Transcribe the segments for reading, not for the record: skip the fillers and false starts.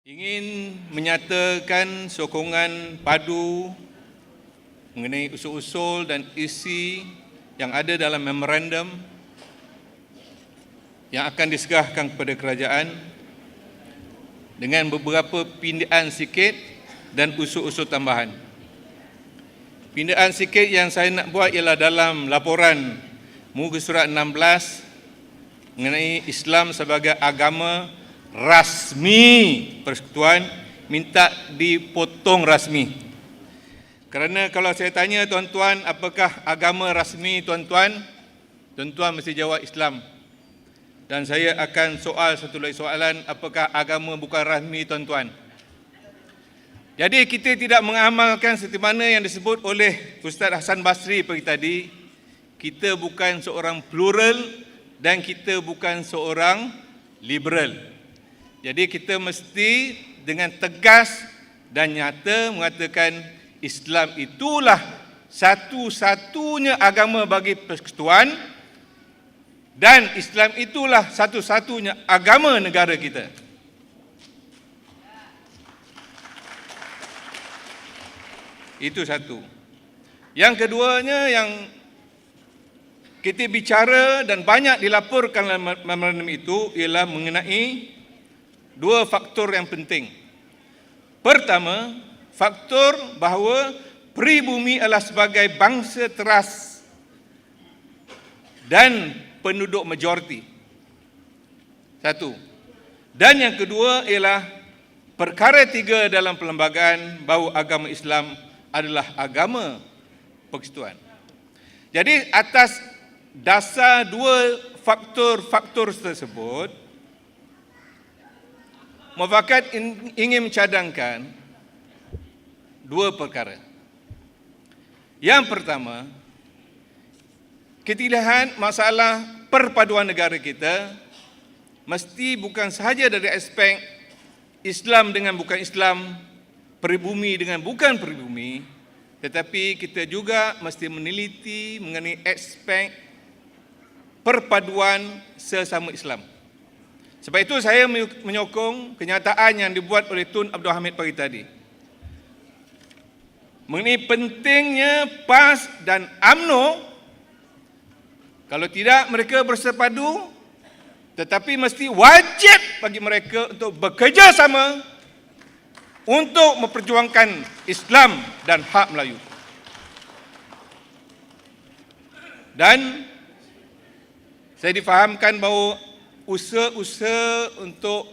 Ingin menyatakan sokongan padu mengenai usul-usul dan isi yang ada dalam memorandum yang akan disegahkan kepada kerajaan dengan beberapa pindaan sikit dan usul-usul tambahan. Pindaan sikit yang saya nak buat ialah dalam laporan muka surat 16 mengenai Islam sebagai agama rasmi Persekutuan, minta dipotong rasmi. Kerana kalau saya tanya tuan-tuan, apakah agama rasmi tuan-tuan? Tuan-tuan mesti jawab Islam. Dan saya akan soal satu lagi soalan, apakah agama bukan rasmi tuan-tuan? Jadi kita tidak mengamalkan seperti mana yang disebut oleh Ustaz Hasan Basri pagi tadi. Kita bukan seorang plural dan kita bukan seorang liberal. Jadi kita mesti dengan tegas dan nyata mengatakan Islam itulah satu-satunya agama bagi persekutuan dan Islam itulah satu-satunya agama negara kita. Itu satu. Yang keduanya yang kita bicara dan banyak dilaporkan dalam memorandum itu ialah mengenai dua faktor yang penting. Pertama, faktor bahawa pribumi adalah sebagai bangsa teras dan penduduk majoriti. Satu. Dan yang kedua ialah perkara tiga dalam perlembagaan bahawa agama Islam adalah agama persekutuan. Jadi atas dasar dua faktor-faktor tersebut, Mufakat ingin mencadangkan dua perkara. Yang pertama, kita lihat masalah perpaduan negara kita mesti bukan sahaja dari aspek Islam dengan bukan Islam, peribumi dengan bukan peribumi, tetapi kita juga mesti meneliti mengenai aspek perpaduan sesama Islam. Sebab itu saya menyokong kenyataan yang dibuat oleh Tun Abdul Hamid pagi tadi mengenai pentingnya PAS dan UMNO. Kalau tidak mereka bersepadu, tetapi mesti wajib bagi mereka untuk bekerjasama untuk memperjuangkan Islam dan hak Melayu. Dan saya difahamkan bahawa usaha-usaha untuk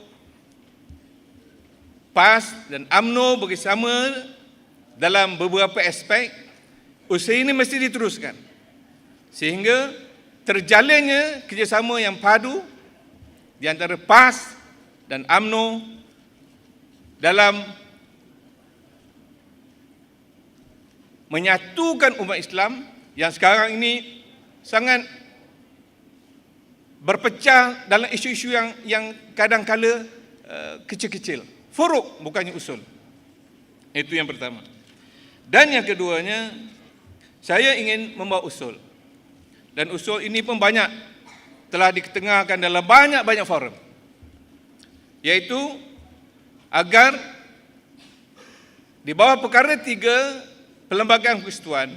PAS dan UMNO bersama dalam beberapa aspek, usaha ini mesti diteruskan sehingga terjalinnya kerjasama yang padu di antara PAS dan UMNO dalam menyatukan umat Islam yang sekarang ini sangat berpecah dalam isu-isu yang kadang-kala kecil-kecil. Furuk bukannya usul. Itu yang pertama. Dan yang keduanya, saya ingin membawa usul. Dan usul ini pun banyak telah diketengahkan dalam banyak-banyak forum. Iaitu agar di bawah perkara 3 Perlembagaan Persekutuan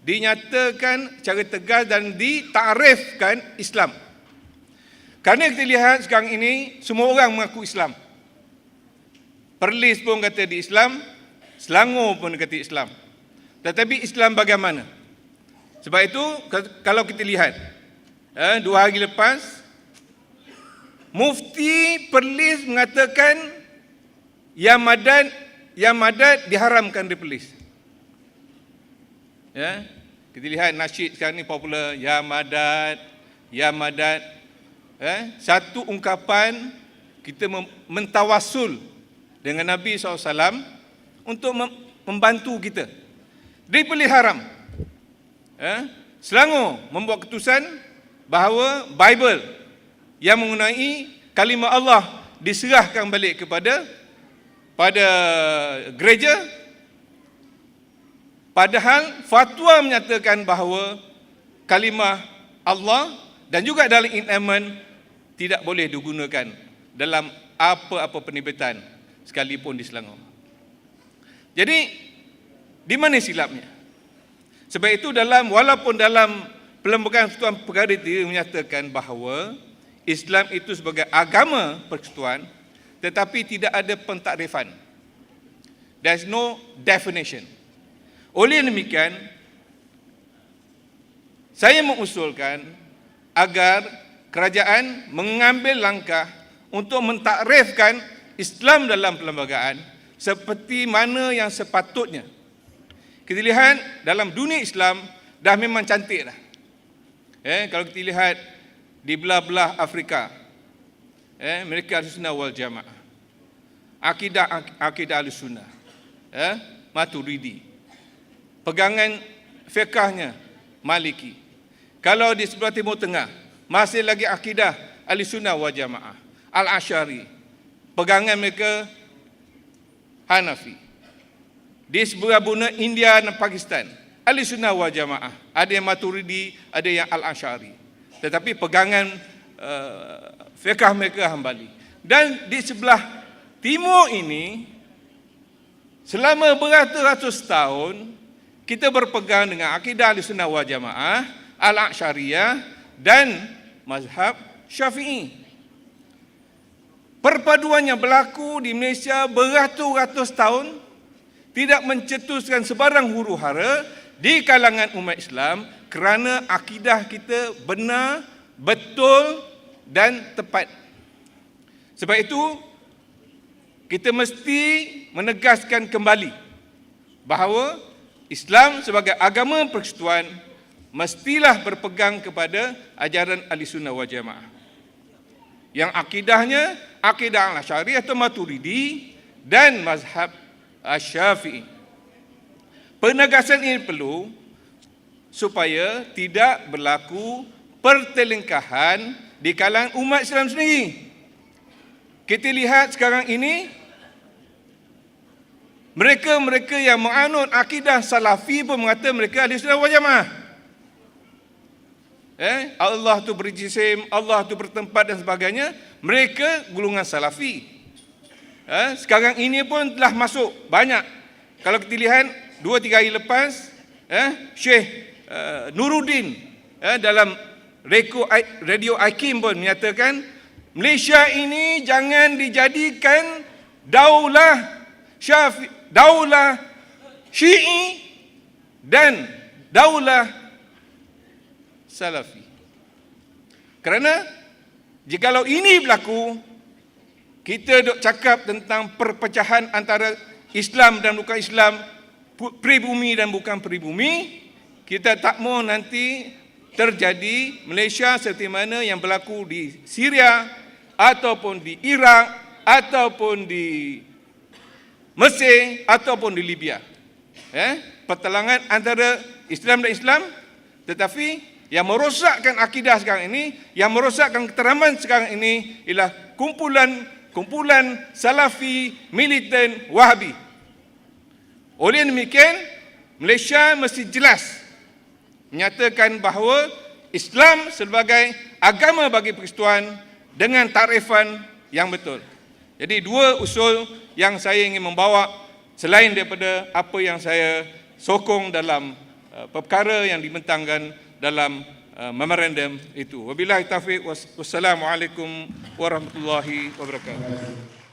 dinyatakan secara tegas dan ditarifkan Islam. Kerana kita lihat sekarang ini semua orang mengaku Islam. Perlis pun kata di Islam, Selangor pun kata Islam. Tetapi Islam bagaimana? Sebab itu kalau kita lihat 2 hari lepas Mufti Perlis mengatakan yang madat diharamkan di Perlis. Ya, kita lihat nasyid sekarang ni popular, ya madat, ya madat. Satu ungkapan kita mentawassul dengan Nabi SAW untuk membantu kita. Dipilih haram. Selangor membuat keputusan bahawa Bible yang mengenai kalimah Allah diserahkan balik kepada gereja. Padahal fatwa menyatakan bahawa kalimah Allah dan juga dalam enactment tidak boleh digunakan dalam apa-apa penerbitan sekalipun di Selangor. Jadi di mana silapnya? Sebab itu walaupun dalam Perlembagaan Persekutuan Perkara itu menyatakan bahawa Islam itu sebagai agama persekutuan, tetapi tidak ada pentakrifan. There is no definition. Oleh demikian, saya mengusulkan agar kerajaan mengambil langkah untuk mentakrifkan Islam dalam perlembagaan seperti mana yang sepatutnya. Kita lihat dalam dunia Islam dah memang cantik dah. Kalau kita lihat di belah-belah Afrika, mereka Ahlussunnah wal Jamaah, akidah Ahlussunnah, Maturidi, pegangan fiqahnya Maliki. Kalau di sebelah Timur Tengah masih lagi akidah Ahlussunnah wal Jamaah, Al-Asy'ari, pegangan mereka Hanafi. Di sebelah buna India dan Pakistan, Ahlussunnah wal Jamaah, ada yang Maturidi, ada yang Al-Asy'ari, tetapi pegangan fiqh mereka Hambali. Dan di sebelah timur ini, selama beratus-ratus tahun kita berpegang dengan akidah Ahlussunnah wal Jamaah, Al-Asy'ariyah dan mazhab Syafi'i. Perpaduan yang berlaku di Malaysia beratus-ratus tahun tidak mencetuskan sebarang huru-hara di kalangan umat Islam kerana akidah kita benar, betul dan tepat. Sebab itu kita mesti menegaskan kembali bahawa Islam sebagai agama persekutuan mestilah berpegang kepada ajaran Ahlussunnah wal Jamaah, yang akidahnya akidah Al-Asy'ari atau Maturidi dan mazhab Syafi'i. Penegasan ini perlu supaya tidak berlaku pertelingkahan di kalangan umat Islam sendiri. Kita lihat sekarang ini, mereka yang menganut akidah Salafi pun mengata mereka Ahlussunnah wal Jamaah. Allah tu berjisim, Allah tu bertempat dan sebagainya, mereka golongan Salafi. Sekarang ini pun telah masuk banyak. Kalau kita lihat 2-3 hari lepas, Syekh Nuruddin dalam Radio Aikim pun menyatakan Malaysia ini jangan dijadikan daulah Syi'i dan daulah Salafi. Kerana jikalau ini berlaku, kita duk cakap tentang perpecahan antara Islam dan bukan Islam, pribumi dan bukan pribumi, kita tak mahu nanti terjadi Malaysia seperti mana yang berlaku di Syria ataupun di Iraq ataupun di Mesir ataupun di Libya. Pertelangan antara Islam dan Islam, tetapi yang merosakkan akidah sekarang ini, yang merosakkan keteraman sekarang ini ialah kumpulan Salafi militan Wahabi. Oleh demikian, Malaysia mesti jelas menyatakan bahawa Islam sebagai agama bagi persekutuan dengan takrifan yang betul. Jadi dua usul yang saya ingin membawa selain daripada apa yang saya sokong dalam perkara yang dibentangkan dalam memorandum itu. Wabillahi taufiq, wassalamualaikum warahmatullahi wabarakatuh.